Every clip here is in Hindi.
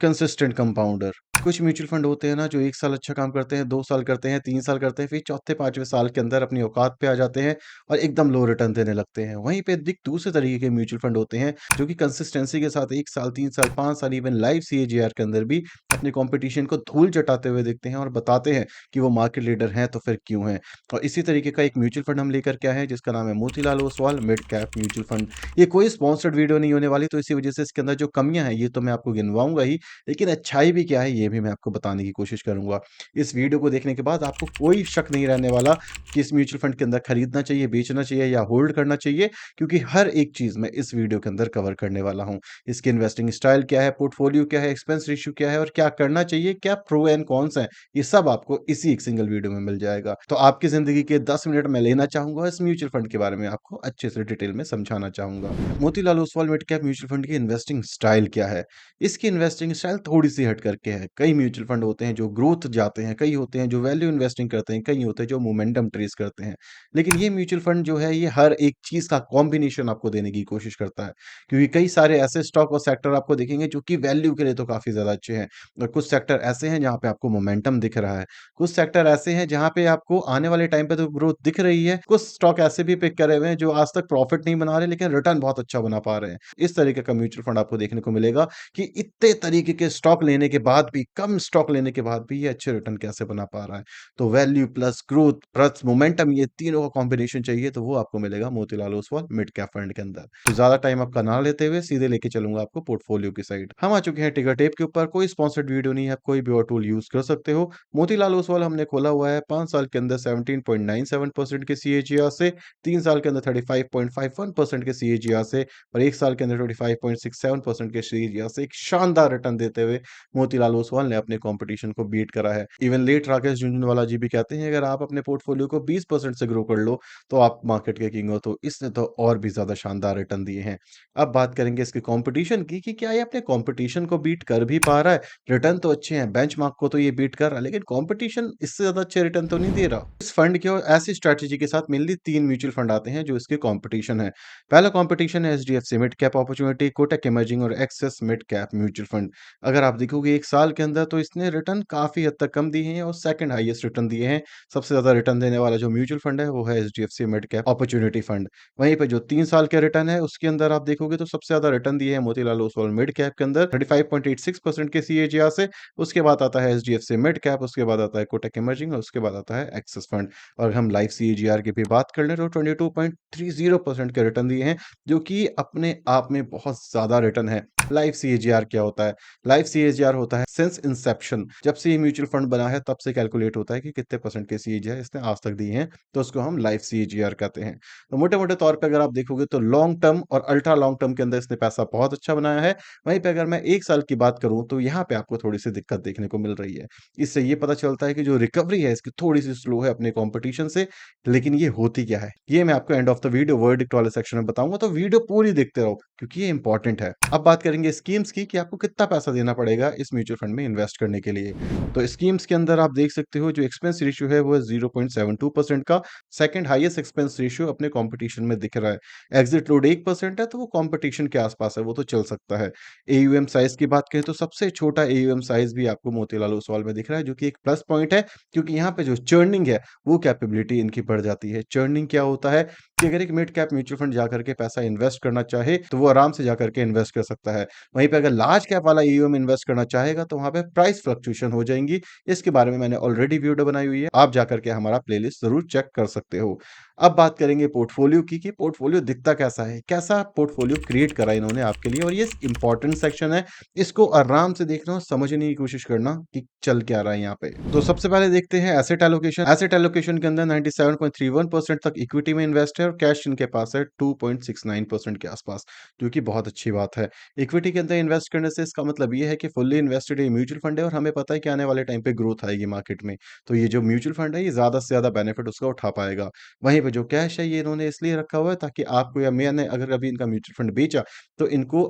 Consistent compounder. कुछ म्यूचुअल फंड होते हैं ना जो 1 साल अच्छा काम करते हैं, 2 साल करते हैं, 3 साल करते हैं, फिर चौथे 5वें साल के अंदर अपनी औकात पे आ जाते हैं और एकदम लो रिटर्न देने लगते हैं। वहीं पे दिक दूसरे तरीके के म्यूचुअल फंड होते हैं जो कि कंसिस्टेंसी के साथ 1 साल, 3 साल, 5 साल इवन लाइव सीएजीआर के अंदर भी अपने कॉम्पिटिशन को धूल चटाते हुए दिखते हैं और बताते हैं कि वो मार्केट लीडर हैं तो फिर क्यों हैं। और इसी तरीके का एक म्यूचुअल फंड हम लेकर के आए हैं जिसका नाम है Motilal Oswal mid cap mutual fund. ये कोई स्पॉन्सर्ड वीडियो नहीं होने वाली, तो इसी वजह से इसके अंदर जो कमियाँ हैं ये तो मैं आपको गिनवाऊँगा ही, लेकिन अच्छाई भी क्या है ये भी मैं आपको बताने की कोशिश करूँगा। इस वीडियो को देखने के बाद आपको कोई शक नहीं रहने वाला कि इस म्यूचुअल फंड के अंदर खरीदना चाहिए, बेचना चाहिए या होल्ड करना चाहिए, क्योंकि हर एक चीज़ मैं इस वीडियो के अंदर कवर करने वाला हूँ। इसकी इन्वेस्टिंग स्टाइल क्या है, पोर्टफोलियो क्या है, एक्सपेंस रेशियो क्या है और क्या करना चाहिए, क्या प्रो एंड कॉन्स हैं, ये सब आपको इसी एक सिंगल वीडियो में मिल जाएगा। तो आपकी ज़िंदगी के 10 मिनट मैं लेना चाहूँगा, इस म्यूचुअल फंड के बारे में आपको अच्छे से डिटेल में समझाना चाहूँगा। Motilal Oswal mid cap mutual fund की इन्वेस्टिंग स्टाइल क्या है? इसकी इन्वेस्टिंग स्टाइल थोड़ी-सी हट करके है। कई म्यूचुअल फंड होते हैं जो ग्रोथ जाते हैं, कई होते हैं जो वैल्यू इन्वेस्टिंग करते हैं, कई होते हैं जो मोमेंटम ट्रेस करते हैं। लेकिन ये म्यूचुअल फंड जो है ये हर एक चीज़ का कॉम्बिनेशन आपको देने की कोशिश करता है। क्योंकि कई सारे ऐसे स्टॉक और सेक्टर आपको दिखेंगे जो कि वैल्यू के लिए तो काफ़ी ज़्यादा अच्छे हैं और कुछ सेक्टर ऐसे हैं जहाँ पे आपको मोमेंटम दिख रहा है। कुछ सेक्टर ऐसे हैं जहाँ पे आपको आने वाले टाइम पे तो ग्रोथ दिख रही है। कुछ स्टॉक ऐसे भी पिक करे हुए हैं जो आज तक प्रॉफिट नहीं बना रहे लेकिन रिटर्न बहुत अच्छा बना पा रहे हैं। इस तरीके का म्यूचुअल फंड आपको देखने को मिलेगा कि इतने तरीके के स्टॉक लेने के बाद भी, कम स्टॉक लेने के बाद भी ये अच्छे रिटर्न कैसे बना पा रहा है। तो value plus growth plus momentum ये तीनों का कॉम्बिनेशन चाहिए तो वो आपको मिलेगा Motilal Oswal mid cap fund के अंदर। तो ज़्यादा टाइम आपका ना लेते हुए सीधे लेके चलूँगा आपको पोर्टफोलियो की साइड। हम आ चुके हैं टिकर टेप के ऊपर, कोई स्पॉन्सर्ड वीडियो नहीं है, आप कोई भी और टूल यूज़ कर सकते हो। मोतीलाल ओसवाल हमने खोला हुआ है 5 साल के अंदर 17.97% के सीएजीआर से, 3 साल के अंदर 35.51% के सीएजीआर से और 1 साल के अंदर 25.67% के सीएजीआर से एक शानदार रिटर्न देते हुए मोतीलाल ओसवाल ने अपने कॉम्पिटिशन को बीट करा है। इवन लेट राकेश झुनझुनवाला जी भी कहते हैं अगर आप अपने पोर्टफोलियो को 20% से ग्रो कर लो तो आप मार्केट के किंग हो। तो इसने तो और भी ज़्यादा शानदार रिटर्न दिए हैं। अब बात करेंगे इसके कॉम्पिटिशन की कि क्या ये अपने कॉम्पिटिशन को बीट कर भी पा रहा है? रिटर्न तो अच्छे हैं, बेंचमार्क को तो ये बीट कर रहा है, लेकिन कॉम्पिटिशन इससे ज़्यादा अच्छे रिटर्न तो नहीं दे रहा। इस फंड की और ऐसी स्ट्रैटेजी के साथ मेनली 3 म्यूचुअल फंड आते हैं जो इसके कॉम्पिटिशन है। पहला कॉम्पिटिशन है HDFC mid cap opportunity, Kotak emerging और Axis mid cap mutual fund. अगर आप देखोगे 1 साल के अंदर तो इसने रिटर्न काफ़ी हद तक कम दिए हैं और सेकंड हाईएस्ट रिटर्न दिए हैं। सबसे ज़्यादा रिटर्न देने वाला जो म्यूचुअल फंड है वो है HDFC mid cap opportunity fund. वहीं पे जो 3 साल का रिटर्न है उसके अंदर आप देखोगे तो सबसे ज़्यादा रिटर्न दिए हैं मोतीलाल ओसवाल मिड कैप के अंदर 35.86% के सीएजीआर से। उसके बाद आता है एचडीएफसी मिड कैप, उसके बाद आता है कोटक इमर्जिंग और उसके बाद आता है एक्सिस फंड। और हम लाइव सीएजीआर की भी बात कर लें तो 22.30% के रिटर्न दिए हैं, जो कि अपने आप में बहुत ज़्यादा रिटर्न है। लाइव सीएजीआर क्या होता है? लाइव सीएजीआर होता है सिंस इंसेप्शन, जब से ये म्यूचुअल फंड बना है तब से कैलकुलेट होता है कि कितने परसेंट के सीएजीआर इसने आज तक दिए हैं, तो उसको हम लाइव सीएजीआर कहते हैं। तो मोटे-मोटे तौर पे अगर आप देखोगे तो लॉन्ग टर्म और अल्ट्रा लॉन्ग टर्म के अंदर इसने पैसा बहुत अच्छा बनाया है। वहीं पे अगर मैं 1 साल की बात करूँ तो यहाँ पे आपको थोड़ी-सी दिक्कत देखने को मिल रही है। इससे ये पता चलता है कि जो रिकवरी है इसकी थोड़ी-सी स्लो है अपने कॉम्पिटिशन से, लेकिन ये होती क्या है? ये मैं आपको end of the video verdict वाले सेक्शन में बताऊँगा, तो वीडियो पूरी देखते रहो क्योंकि ये इंपॉर्टेंट है। अब बात करेंगे स्कीम्स की कि आपको कितना पैसा देना पड़ेगा इस म्यूचुअल फंड में इन्वेस्ट करने के लिए। तो स्कीम्स के अंदर आप देख सकते हो जो एक्सपेंस रेशियो है वो है 0.72% का, सेकंड हाईएस्ट एक्सपेंस रेशियो अपने कॉम्पिटिशन में दिख रहा है। एग्जिट लोड 1% है तो वो कॉम्पिटिशन के आसपास है, वो तो चल सकता है। एयूएम साइज़ की बात करें तो सबसे छोटा एयूएम साइज़ भी आपको मोतीलाल ओसवाल में दिख रहा है, जो कि एक प्लस पॉइंट है क्योंकि यहाँ पे जो चर्निंग है वो कैपेबिलिटी इनकी बढ़ जाती है। चर्निंग क्या होता है कि अगर एक मिड कैप म्यूचुअल फंड जाकर के पैसा इन्वेस्ट करना चाहे तो वो आराम से जाकर के इन्वेस्ट कर सकता है। वहीं पे अगर लार्ज कैप वाला एयूएम इन्वेस्ट करना चाहेगा तो वहाँ पे प्राइस फ्लक्चुएशन हो जाएँगी। इसके बारे में मैंने ऑलरेडी वीडियो बनाई हुई है। आप जाकर के हमारा प्लेलिस्ट ज़रूर चेक कर सकते हो। अब बात करेंगे पोर्टफोलियो की कि पोर्टफोलियो दिखता कैसा है? कैसा पोर्टफोलियो क्रिएट करा इन्होंने आपके लिए, और ये इम्पोर्टेंट सेक्शन है। इसको आराम से देखना और समझने की कोशिश करना कि चल क्या रहा है यहाँ पे। तो सबसे पहले देखते हैं एसेट एलोकेशन। एसेट एलोकेशन के अंदर 97.31% तक इक्विटी में इन्वेस्ट है और कैश इनके पास है 2.69% के आसपास, जो कि बहुत अच्छी बात है। इक्विटी के अंदर इन्वेस्ट करने से इसका मतलब ये है कि फुल्ली इन्वेस्टेड ये म्यूचुअल फंड है और हमें पता है कि आने वाले टाइम पे ग्रोथ आएगी मार्केट में। तो ये जो म्यूचुअल फंड है ये ज़्यादा से ज़्यादा बेनिफिट उसका उठा पाएगा। वहीं पे जो कैश है ये इन्होंने इसलिए रखा हुआ है ताकि आपको या मैंने अगर कभी इनका म्यूचुअल फंड बेचा तो इनको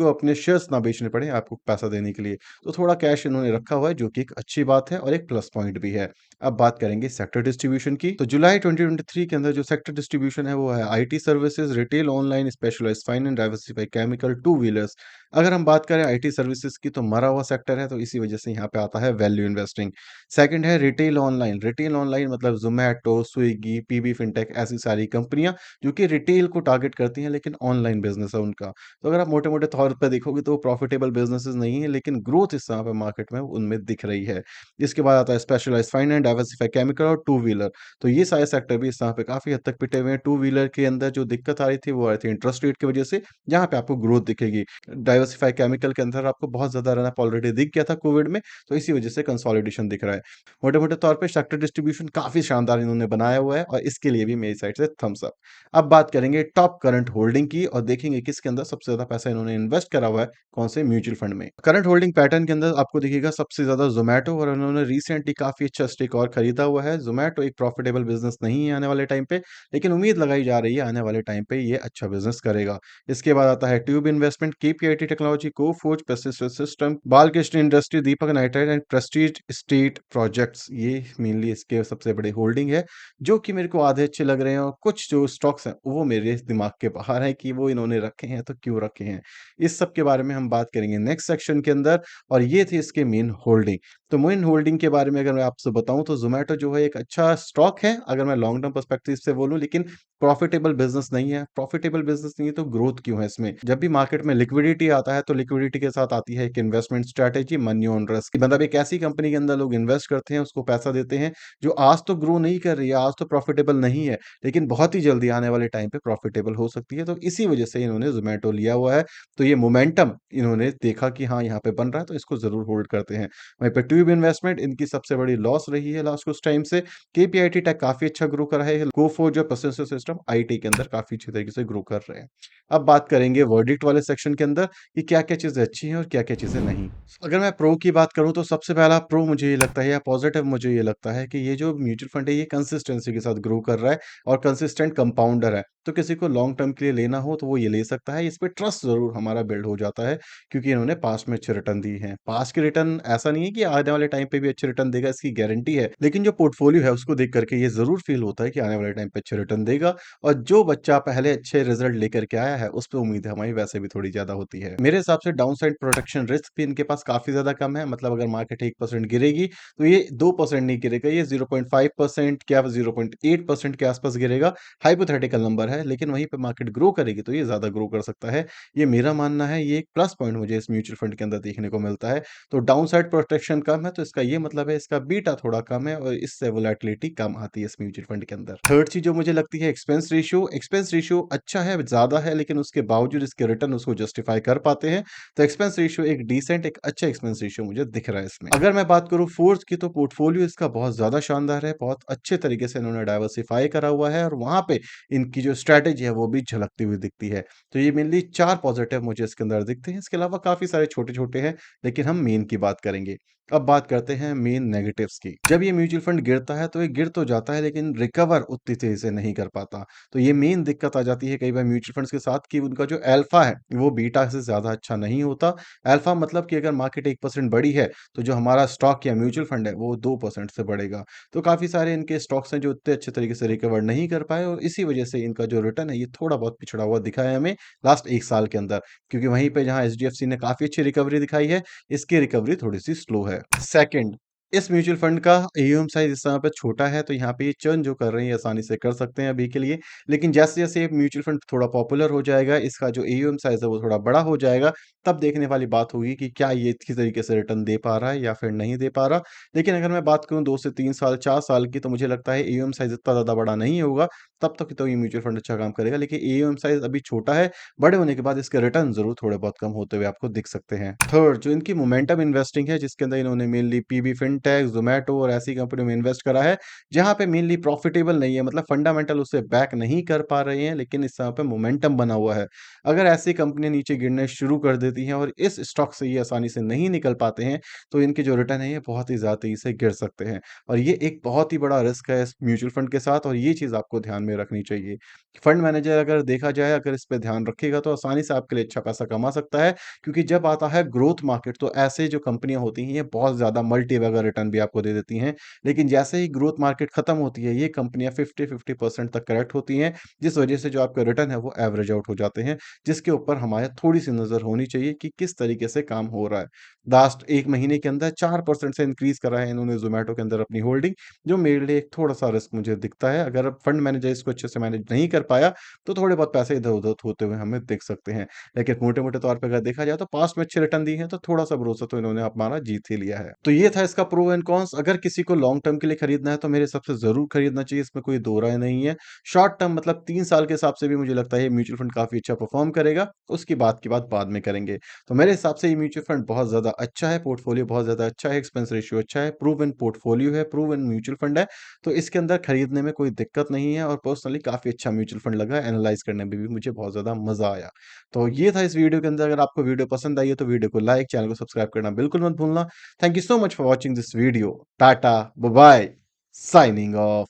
अपने शेयर्स ना बेचने पड़े आपको पैसा देने के लिए। तो थोड़ा कैश इन्होंने रखा हुआ है जो कि एक अच्छी बात है और एक प्लस पॉइंट भी है। अब बात करेंगे सेक्टर डिस्ट्रीब्यूशन की। तो जुलाई 2023 के अंदर जो सेक्टर डिस्ट्रीब्यूशन है वो है IT services, retail, online, specialised finance, diversified chemical, two wheelers. अगर हम बात करें आईटी सर्विसेज़ की तो मरा हुआ सेक्टर है, तो इसी वजह से यहाँ पे आता है वैल्यू इन्वेस्टिंग। सेकंड है रिटेल ऑनलाइन मतलब ज़ोमैटो, स्विगी, पीबी फिनटेक ऐसी सारी कंपनियाँ जो कि रिटेल को टारगेट करती हैं लेकिन ऑनलाइन बिज़नेस है उनका। तो अगर आप मोटे-मोटे तौर पे देखोगे तो प्रॉफिटेबल बिज़नेसेस नहीं है लेकिन ग्रोथ इस समय पे मार्केट में उनमें दिख रही है। इसके बाद आता है स्पेशलाइज्ड फाइनेंस, डाइवर्सिफाइड केमिकल और टू व्हीलर। तो ये सारे सेक्टर भी इस समय पे काफ़ी हद तक पिटे हुए हैं। टू व्हीलर के अंदर जो दिक्कत आ रही थी वो आ रही थी इंटरेस्ट रेट की वजह से, जहाँ पे आपको ग्रोथ दिखेगी। डाइवर्सिफाइड केमिकल के अंदर आपको बहुत ज़्यादा रन अप ऑलरेडी दिख गया था कोविड में, तो इसी वजह से कंसोलिडेशन दिख रहा है। मोटे-मोटे तौर पे सेक्टर डिस्ट्रीब्यूशन काफ़ी शानदार इन्होंने बनाया हुआ है और इसके लिए भी मेरी साइड से थम्स अप। अब बात करेंगे टॉप करंट होल्डिंग की और देखेंगे किसके अंदर सबसे ज़्यादा पैसा इन्होंने इन्वेस्ट करा हुआ है, कौन से म्यूचुअल फंड में। करंट होल्डिंग पैटर्न के अंदर आपको दिखेगा सबसे ज़्यादा ज़ोमैटो और उन्होंने रिसेंटली काफ़ी अच्छा स्टेक और खरीदा हुआ है। ज़ोमैटो एक प्रॉफिटेबल बिज़नेस नहीं है आने वाले टाइम पे, लेकिन उम्मीद लगाई जा रही है आने वाले टाइम पे ये अच्छा बिज़नेस करेगा। इसके बाद आता है tube investment, KPIT technology, Coforge, persistent system, Balkrishna industry, Deepak nitrite and prestige estate projects. ये मेनली इसके सबसे बड़ी होल्डिंग है, जो कि मेरे को आधे अच्छे लग रहे हैं और कुछ जो स्टॉक्स हैं, वो मेरे दिमाग के बाहर हैं कि वो इन्होंने रखे हैं, तो क्यों रखे हैं? इस सब के बारे में हम बात करेंगे नेक्स्ट सेक्शन के अंदर और ये थी इसके मेन होल्डिंग। तो मेन होल्डिंग के बारे में अगर मैं आपसे बताऊँ तो ज़ोमैटो जो है एक अच्छा स्टॉक है, अगर मैं लॉन्ग टर्म पर्सपेक्टिव से बोलूँ, लेकिन प्रॉफिटेबल बिज़नेस नहीं है। प्रॉफिटेबल बिज़नेस नहीं है तो ग्रोथ क्यों है इसमें? जब भी मार्केट में लिक्विडिटी आता है, तो लिक्विडिटी के साथ आती है एक investment strategy, money on risk. मतलब एक ऐसी कंपनी के अंदर लोग इन्वेस्ट करते हैं, उसको पैसा देते हैं, जो आज तो ग्रो नहीं कर रही है, आज तो प्रॉफिटेबल नहीं है, लेकिन बहुत ही जल्दी आने वाले टाइम पे प्रॉफिटेबल हो सकती है। तो इसी वजह से इन्होंने ज़ोमैटो लिया हुआ है। तो ये मोमेंटम इन्होंने देखा कि हाँ, यहाँ पे बन रहा है, तो इसको ज़रूर होल्ड करते हैं। वहीं पे ट्यूब इन्वेस्टमेंट इनकी सबसे बड़ी लॉस रही है लास्ट कुछ टाइम से। केपीआईटी टेक काफ़ी अच्छा ग्रो कर रहा है। कोफोर्ज और प्रोसेसर सिस्टम आईटी के अंदर काफ़ी अच्छी तरीके से ग्रो कर रहे हैं। अब बात करेंगे वर्डिक्ट वाले सेक्शन के अंदर कि क्या-क्या चीज़ें अच्छी हैं और क्या-क्या चीज़ें नहीं। अगर मैं प्रो की बात करूँ तो सबसे पहला प्रो मुझे ये लगता है या पॉजिटिव मुझे ये लगता है कि ये जो म्यूचुअल फंड है ये कंसिस्टेंसी के साथ ग्रो कर रहा है और कंसिस्टेंट कंपाउंडर है। तो किसी को लॉन्ग टर्म के लिए लेना हो तो वो ये ले सकता है। इस पे ट्रस्ट ज़रूर हमारा बिल्ड हो जाता है क्योंकि इन्होंने पास्ट में अच्छे रिटर्न दिए हैं। पास्ट के रिटर्न ऐसा नहीं है कि आने वाले टाइम पे भी अच्छे रिटर्न देगा इसकी गारंटी है। लेकिन जो पोर्टफोलियो है उसको देख करके ये ज़रूर फ़ील होता है कि आने वाले टाइम पे अच्छे रिटर्न देगा और जो बच्चा पहले अच्छे रिज़ल्ट लेकर के आया है, उस पे उम्मीद हमारी वैसे भी थोड़ी ज़्यादा होती है। मेरे हिसाब से डाउनसाइड प्रोटेक्शन रिस्क भी इनके पास काफ़ी ज़्यादा कम है, मतलब अगर मार्केट 1% गिरेगी, तो ये 2% नहीं गिरेगा, ये 0.5% या 0.8% के आसपास गिरेगा। हाइपोथेटिकल नंबर है, लेकिन वहीं पे मार्केट ग्रो करेगी, तो ये ज़्यादा ग्रो कर सकता है। ये मेरा मानना है, ये एक प्लस पॉइंट मुझे इस म्यूचुअल फंड के अंदर देखने को मिलता है। तो डाउनसाइड प्रोटेक्शन कम है, तो इसका ये मतलब है इसका बीटा थोड़ा कम है और इससे वोलेटिलिटी कम आती है इस म्यूचुअल फंड के अंदर। थर्ड चीज़ जो मुझे लगती है एक्सपेंस रेशियो अच्छा है, ज़्यादा है, लेकिन उसके बावजूद इसके रिटर्न उसको जस्टिफाई कर पाते हैं। तो एक्सपेंस रेशियो एक डिसेंट एक अच्छा एक्सपेंस रेशियो मुझे दिख रहा है इसमें। अगर मैं बात करूँ फोर्थ की तो पोर्टफोलियो इसका बहुत ज़्यादा शानदार है, बहुत अच्छे तरीके से इन्होंने डाइवर्सिफाई करा हुआ है और वहाँ पे इनकी जो स्ट्रैटेजी है वो भी झलकती हुई दिखती है। तो ये मेनली 4 पॉजिटिव मुझे इसके अंदर दिखते हैं। इसके अलावा काफ़ी सारे छोटे-छोटे हैं, लेकिन हम मेन की बात करेंगे। अब बात करते हैं मेन नेगेटिव्स की। जब ये म्यूचुअल फंड गिरता है तो ये गिर तो जाता है लेकिन रिकवर उतनी तेज़ी से नहीं कर पाता। तो ये मेन दिक्कत आ जाती है कई बार म्यूचुअल फंड्स के साथ कि उनका जो अल्फा है, वो बीटा से ज़्यादा अच्छा नहीं होता। अल्फा मतलब कि अगर मार्केट 1% बढ़ी है, तो जो हमारा स्टॉक या म्यूचुअल फंड है, वो 2% से बढ़ेगा। तो काफ़ी सारे इनके स्टॉक्स हैं जो उतने अच्छे तरीके से रिकवर नहीं कर पाए और इसी वजह से इनका जो रिटर्न है, ये थोड़ा बहुत पिछड़ा हुआ दिखा है हमें लास्ट 1 साल के अंदर। क्योंकि वहीं पे जहाँ एचडीएफसी ने काफ़ी अच्छी रिकवरी दिखाई है, इसकी रिकवरी थोड़ी-सी स्लो है। सेकंड, इस म्यूचुअल फंड का एयूएम साइज़ इस समय पे छोटा है, तो यहाँ पे ये चर्न जो कर रहे हैं, ये आसानी से कर सकते हैं अभी के लिए। लेकिन जैसे-जैसे ये म्यूचुअल फंड थोड़ा पॉपुलर हो जाएगा, इसका जो एयूएम साइज़ है, वो थोड़ा बड़ा हो जाएगा, तब देखने वाली बात होगी कि क्या ये किस तरीके से रिटर्न दे पा रहा है या फिर नहीं दे पा रहा। लेकिन अगर मैं बात करूँ 2 से 3 साल, 4 साल की, तो मुझे लगता है एयूएम साइज़ इतना ज़्यादा बड़ा नहीं होगा, तब तक तो ये म्यूचुअल फंड अच्छा काम करेगा। लेकिन एयूएम साइज़ अभी छोटा है, बड़े होने के बाद इसके रिटर्न ज़रूर थोड़े बहुत कम होते हुए आपको दिख सकते हैं। थर्ड, जो इनकी मोमेंटम इन्वेस्टिंग है, जिसके अंदर इन्होंने मेनली पीबी फिनटेक, ज़ोमैटो और ऐसी कंपनियों में इन्वेस्ट करा है, जहाँ पे मेनली प्रॉफिटेबल नहीं है, मतलब फंडामेंटल उसे बैक नहीं कर पा रहे हैं, लेकिन इस समय पे मोमेंटम बना हुआ है। अगर ऐसी कंपनियाँ नीचे गिरने शुरू कर देती हैं और इस स्टॉक से ये आसानी से नहीं निकल पाते हैं, तो इनके जो रिटर्न है, ये बहुत ही ज़्यादा तेज़ी से गिर सकते हैं और ये एक बहुत ही बड़ा रिस्क है इस म्यूचुअल फंड के साथ और ये चीज़ आपको ध्यान में रखनी चाहिए। फंड मैनेजर अगर देखा जाए, अगर इस पे ध्यान रखेगा, तो आसानी से आपके लिए अच्छा पैसा कमा सकता है क्योंकि जब आता है ग्रोथ मार्केट, तो ऐसे जो कंपनियाँ होती हैं, ये बहुत ज़्यादा मल्टी बैगर रिटर्न भी आपको दे देती हैं। लेकिन जैसे ही ग्रोथ मार्केट खत्म होती है, ये कंपनियाँ 50-50% तक करेक्ट होती हैं, जिस वजह से जो आपके रिटर्न है वो एवरेज आउट हो जाते हैं, जिसके ऊपर हमारे थोड़ी-सी नज़र होनी चाहिए कि किस तरीके से काम हो रहा है। लास्ट 1 महीने के अंदर 4% से इंक्रीज़ करा है इन्होंने ज़ोमैटो के अंदर अपनी होल्डिंग, जो मेरे लिए एक थोड़ा-सा रिस्क मुझे दिखता है। अगर फंड मैनेजर इसको अच्छे से मैनेज नहीं कर पाया, तो थोड़े बहुत पैसे इधर-उधर होते हुए हमें दिख सकते हैं। लेकिन मोटे-मोटे तौर पे अगर देखा जाए तो पास्ट में अच्छे रिटर्न दिए हैं, तो थोड़ा-सा भरोसा तो इन्होंने हमारा जीत ही लिया है। तो ये था इसका प्रो एंड कॉन्स। अगर किसी को लॉन्ग टर्म के लिए खरीदना है, तो मेरे हिसाब से ज़रूर खरीदना चाहिए, इसमें कोई दो राय नहीं है। शॉर्ट टर्म मतलब 3 साल के हिसाब से भी मुझे लगता है ये म्यूचुअल फंड काफ़ी अच्छा परफ़ॉर्म करेगा, उसकी बात की बात बाद में करेंगे। तो मेरे हिसाब से ये म्यूचुअल फंड बहुत ज़्यादा अच्छा है, पोर्टफोलियो बहुत ज़्यादा अच्छा है, एक्सपेंस रेशियो अच्छा है, प्रूवन पोर्टफोलियो है, प्रूवन म्यूचुअल फंड है, तो इसके अंदर खरीदने में कोई दिक्कत नहीं है और पर्सनली काफ़ी अच्छा म्यूचुअल फंड लगा, एनालाइज़ करने में भी मुझे बहुत ज़्यादा मज़ा आया। तो ये था इस वीडियो के अंदर। अगर आपको वीडियो पसंद आई है तो वीडियो को लाइक, चैनल को सब्सक्राइब करना बिल्कुल मत भूलना। Thank you so much for watching this video. Tata, bye bye, signing of.